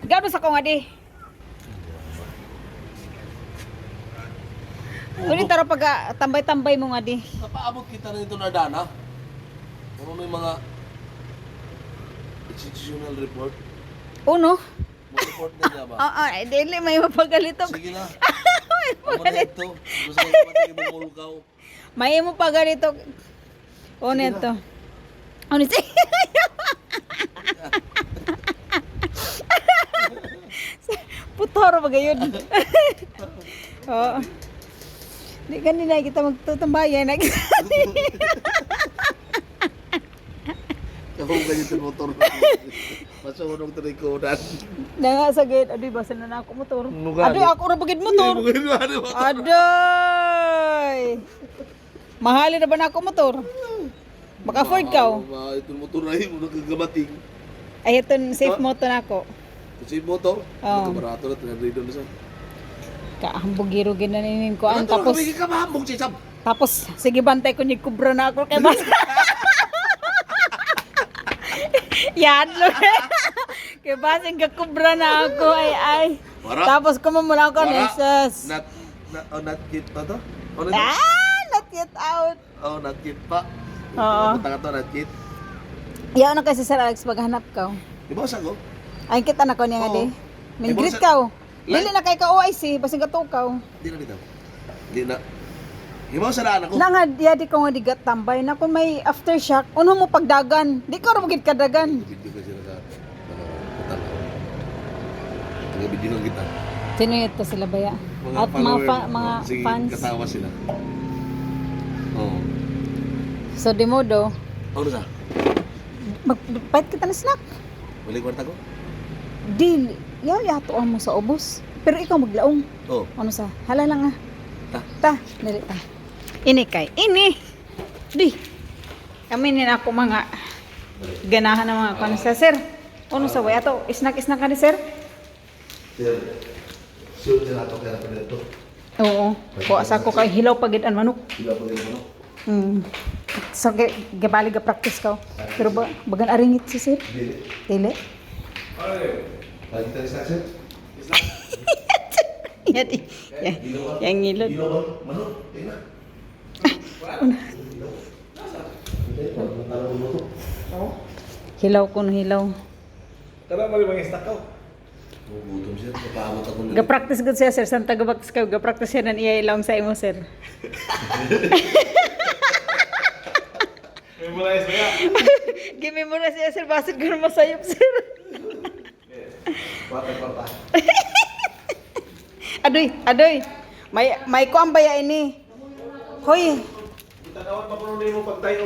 Gawin sa ko nga di. Ulit taro pag tambay-tambay mo nga di. Napaabot kita na ito na dana. Ano may mga institutional report? Uno? Mga report na niya ba? Dili may mapagalito. Sige na. May Amo na mapagalito. ito. Gusto ko naman yung mulkaw. May mo pagalito. Ano ito? Ano si? Putoro ba gayon? Oo. Di kanina kita magtutumbayan. Kahong ganyan yung motor. Masunog ito na ikonan. Nangasagid. Adoy, basa na ako motor. Mugani. Adoy, ako na bagid motor. Adoy! Mahalin na ba na ako motor? Maka-afford ka o? Itong motor na yun, nagkagabating. Ay, ito, safe motor na ako. Kasi yung motor, Oo. nagkabarato na, tinagrido na siya. Kaambugiro ginaninin ko. Ang Ano tapos, kami ka mahambog, Chisam? tapos, sige bantay ko niya, kubra na ako kay bas. Yan, look. Kay basing kakubra na ako, ay. Wara. Tapos, kumamula ako, Nesas. Not yet pa to? Ano ito? Not yet out. Oh, not yet pa. Oo. Punta ka to, not yet. Yaw na kasi Sir Alex, maghanap ka. Di ba sa ko? Ay, kita na ko niya nga Oo. di. May Ay, greet basta- ka. Dili na kay ka OIC, basing ka tukaw. Di na dito. Di na. Hibaw sa daan ako. Na nga, di ko nga digat tambay na kung may aftershock, uno mo pagdagan. Di ko rin kadagan. Video ka sila sa hotel. Taga-video lang kita. Sino ito sila baya? At mga, follower, mga sige, fans. katawa sila. Oo. So, di mo do, Ano sa? magpahit kita na snack. Balik kwarta ko? Di, yatuan mo sa ubos. Pero ikaw maglaong. Oo. Ano sa? Hala lang ah. Ta. Ta, dali ta. Ini kay, ini. Di. Kami ni ako mga ganahan ng mga kanisa, sir. Ano sa way ato? Snack ka ni sir? Sir, sure sila ito kaya pa dito. Oo. Kuasa ko kay hilaw pagitan manok. Sila pa dito, no? So, gabali ga practice ka. Pero bagan aringit si sir? Dili. Dili? Lagi tayo sa sir? Yan, yang ngilod. Ilaw ba? Manok? Tingnan. Hilaw ko no hilaw. Kada mali mga stock ka. Gutom sir, kapaamot ako na. Ga-practice gud siya sir, santa gabaks ka, ga-practice siya nan iya ilawom sa imo sir. Memorize ba ya? Give mo na siya sir, basit ko masayop sir. Pata. Adoy. May ko ang baya ini. Hoy, Kita kawan pa kuno nimo pagtayo.